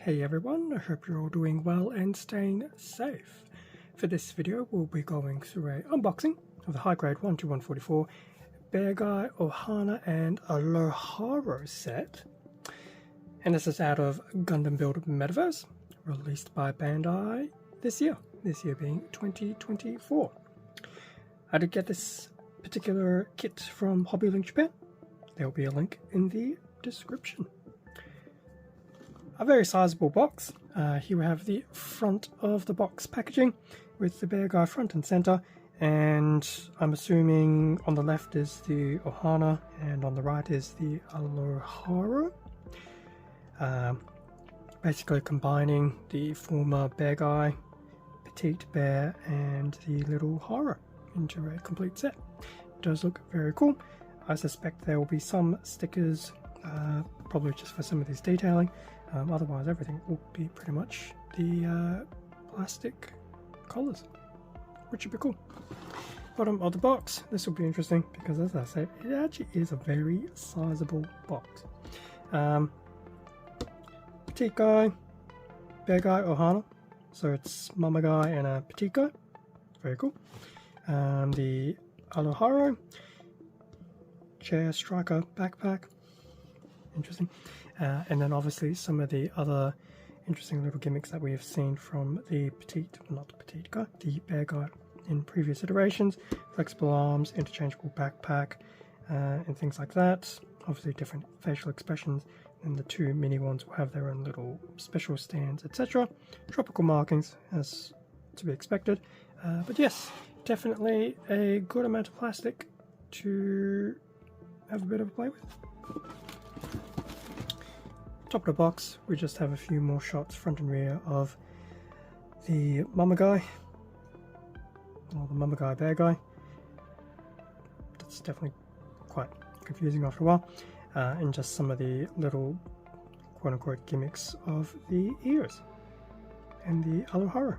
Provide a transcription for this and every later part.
Hey everyone, I hope you're all doing well and staying safe. For this video we'll be going through an unboxing of the high grade 1-144 Beargguy Ohana Aloharo set. And this is out of Gundam Build Metaverse, released by Bandai this year being 2024. I did get this particular kit from HobbyLink Japan. There will be a link in the description. A very sizable box. Here we have the front of the box packaging with the Beargguy front and center, and I'm assuming on the left is the Ohana and on the right is the Aloharo. Basically combining the former Beargguy, Petite Bear and the little Haro into a complete set. It does look very cool. I suspect there will be some stickers, probably just for some of this detailing. Otherwise everything will be pretty much the plastic collars, which would be cool. Bottom of the box, this will be interesting because, as I said, it actually is a very sizable box. Petite Guy, Beargguy Ohana, so it's Mama Guy and a Petite Guy, very cool. The Aloharo, chair striker backpack, interesting. And then obviously some of the other interesting little gimmicks that we have seen from the the Beargguy in previous iterations. Flexible arms, interchangeable backpack, and things like that. Obviously different facial expressions, and the two mini ones will have their own little special stands, etc. Tropical markings, as to be expected. But yes, definitely a good amount of plastic to have a bit of a play with. Top of the box, we just have a few more shots front and rear of the Mama Guy, or the Mama Guy Beargguy. That's definitely quite confusing after a while, and just some of the little quote-unquote gimmicks of the ears and the Aloharo,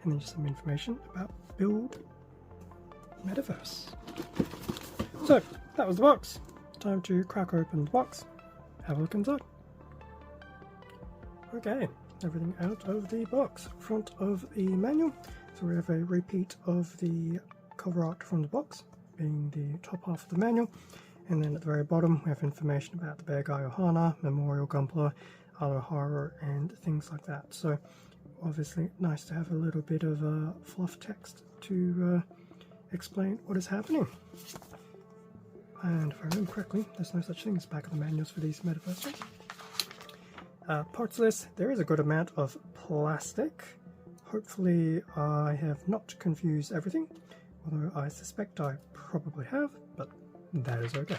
and then just some information about Build Metaverse. So that was the box. Time to crack open the box, have a look inside. Okay, everything out of the box. Front of the manual, so we have a repeat of the cover art from the box, being the top half of the manual, and then at the very bottom we have information about the Beargguy Ohana, Memorial Gunpla, Aloharo, and things like that. So obviously nice to have a little bit of fluff text to explain what is happening. And if I remember correctly, there's no such thing as back of the manuals for these Metaverse ones. Parts list, there is a good amount of plastic. Hopefully I have not confused everything, although I suspect I probably have, but that is okay.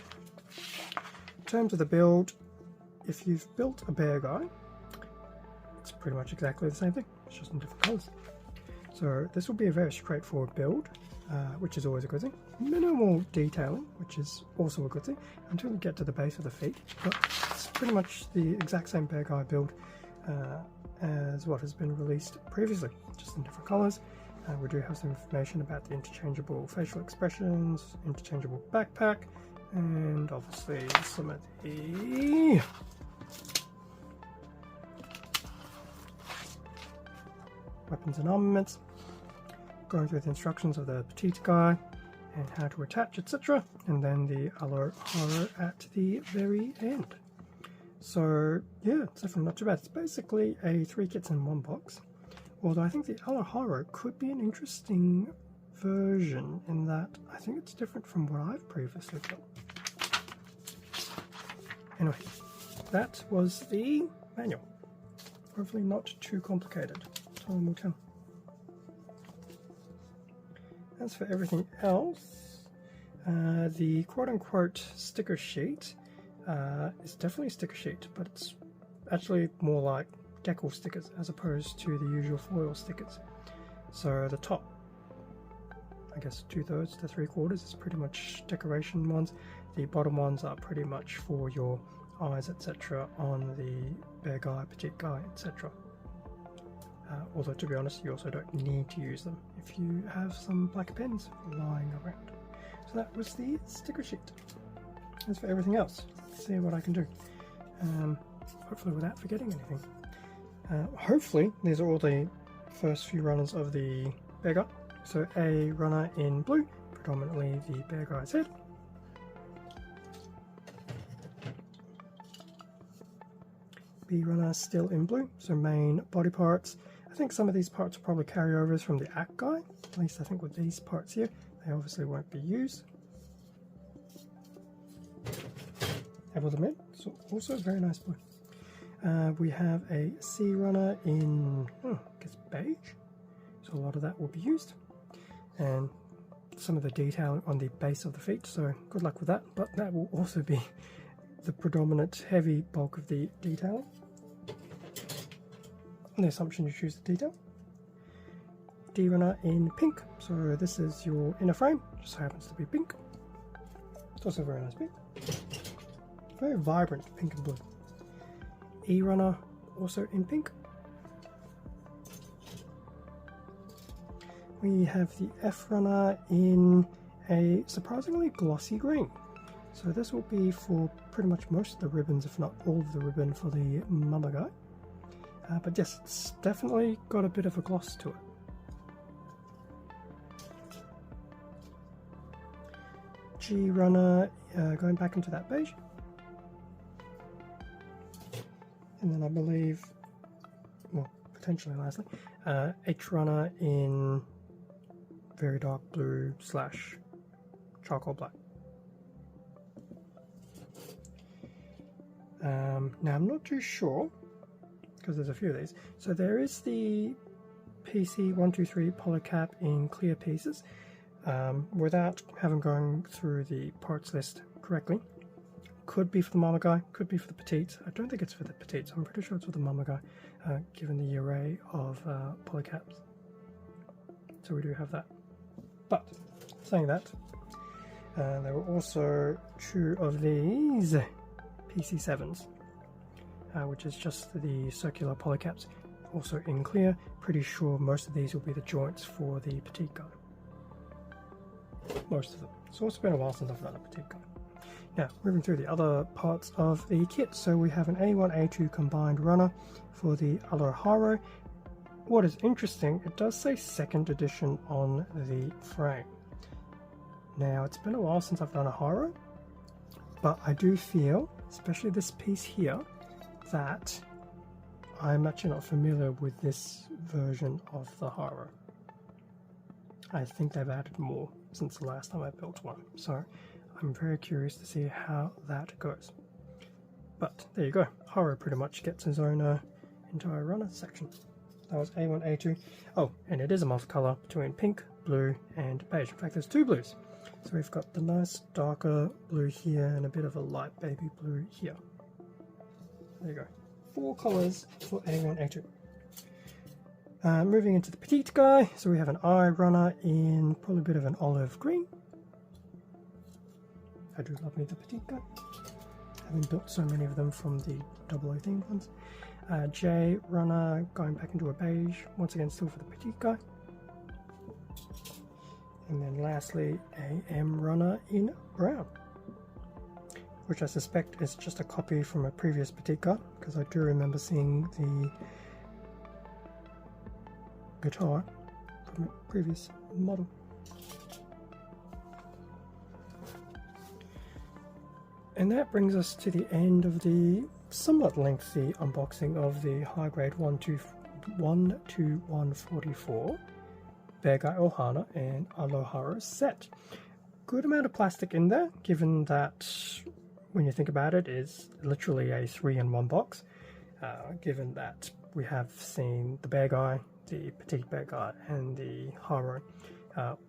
In terms of the build, if you've built a Beargguy, it's pretty much exactly the same thing, it's just in different colours. So this will be a very straightforward build, which is always a good thing. Minimal detailing, which is also a good thing, until we get to the base of the feet. But it's pretty much the exact same Beargguy build as what has been released previously, just in different colours. We do have some information about the interchangeable facial expressions, interchangeable backpack, and obviously some of the weapons and armaments. Going through the instructions of the Petite Guy and how to attach, etc. And then the Aloharo at the very end. So yeah, it's definitely not too bad. It's basically a 3 kits in one box. Although I think the Aloharo could be an interesting version in that I think it's different from what I've previously built. Anyway, that was the manual. Hopefully not too complicated. Time will tell. As for everything else, the quote-unquote sticker sheet is definitely a sticker sheet, but it's actually more like decal stickers as opposed to the usual foil stickers. So the top, I guess 2/3 to 3/4 is pretty much decoration ones. The bottom ones are pretty much for your eyes, etc. on the Beargguy, Petite Guy, etc. Although to be honest, you also don't need to use them if you have some black pens lying around. So that was the sticker sheet. As for everything else, let's see what I can do. Hopefully without forgetting anything. Hopefully these are all the first few runners of the Beargguy. So a runner in blue, predominantly the Beargguy's head. B runner still in blue, so main body parts. I think some of these parts are probably carryovers from the Beargguy, at least I think with these parts here. They obviously won't be used. I will admit, so also very nice blue. We have a C runner in, I guess beige, so a lot of that will be used. And some of the detailing on the base of the feet, so good luck with that, but that will also be the predominant heavy bulk of the detailing. On the assumption you choose the detail. D runner in pink, so this is your inner frame, just happens to be pink. It's also very nice pink. Very vibrant pink and blue. E runner also in pink. We have the F runner in a surprisingly glossy green. So this will be for pretty much most of the ribbons, if not all of the ribbon for the Beargguy. But yes, it's definitely got a bit of a gloss to it. G runner going back into that beige. And then I believe, well, potentially lastly, H runner in very dark blue / charcoal black. Now I'm not too sure, because there's a few of these. So there is the PC123 polycap in clear pieces, without having gone through the parts list correctly. Could be for the Beargguy, could be for the petites. I don't think it's for the petites, I'm pretty sure it's for the Beargguy, given the array of polycaps. So we do have that. But, saying that, there were also 2 of these PC7s, which is just the circular polycaps, also in clear. Pretty sure most of these will be the joints for the petite guy. Most of them. It's also been a while since I've done a petite guy. Now, moving through the other parts of the kit, so we have an A1, A2 combined runner for the Aloharo. What is interesting, it does say 2nd edition on the frame. Now, it's been a while since I've done a Haro, but I do feel, especially this piece here, that I'm actually not familiar with this version of the Haro. I think they've added more since the last time I built one, so I'm very curious to see how that goes. But there you go, Haro pretty much gets his own entire runner section. That was A1, A2. Oh, and it is a multicolor between pink, blue, and beige. In fact, there's 2 blues. So we've got the nice darker blue here and a bit of a light baby blue here. There you go. 4 colors for A1, A2. Moving into the petite guy, so we have an I runner in probably a bit of an olive green. I do love me the petite guy. Having built so many of them from the 00 themed ones. J runner going back into a beige, once again still for the petite guy. And then lastly a M runner in brown, which I suspect is just a copy from a previous petite guy, because I do remember seeing the guitar from a previous model. And that brings us to the end of the somewhat lengthy unboxing of the high grade 1 to 144 Beargguy Ohana and Aloharo set. Good amount of plastic in there, given that when you think about it, is literally a 3-in-1 box. Given that we have seen the Beargguy, the petite Beargguy, and the Haro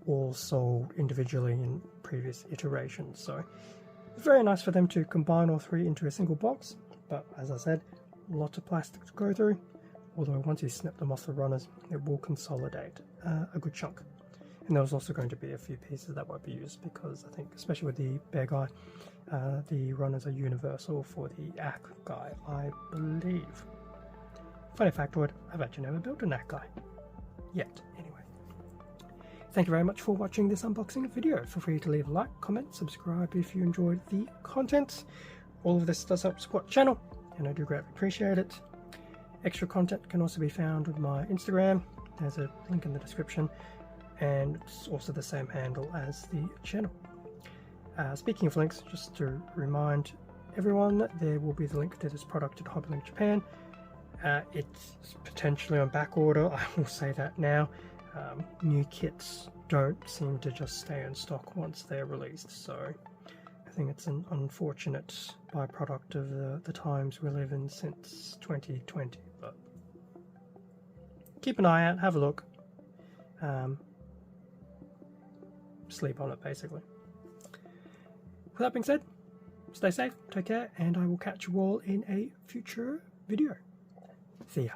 all sold individually in previous iterations. So it's very nice for them to combine all 3 into a single box. But as I said, lots of plastic to go through, although once you snip them off the runners, it will consolidate a good chunk. And there's also going to be a few pieces that won't be used, because I think, especially with the Beargguy, the runners are universal for the Beargguy, I believe. Funny factoid, I've actually never built an Beargguy yet, anyway. Thank you very much for watching this unboxing video. Feel free to leave a like, comment, subscribe if you enjoyed the content. All of this does help support the channel, and I do greatly appreciate it. Extra content can also be found with my Instagram. There's a link in the description, and it's also the same handle as the channel. Speaking of links, just to remind everyone, there will be the link to this product at Hobbylink Japan. It's potentially on back order, I will say that now. New kits don't seem to just stay in stock once they're released, so I think it's an unfortunate byproduct of the times we live in since 2020. But keep an eye out, have a look, sleep on it basically. With that being said, stay safe, take care, and I will catch you all in a future video. See ya.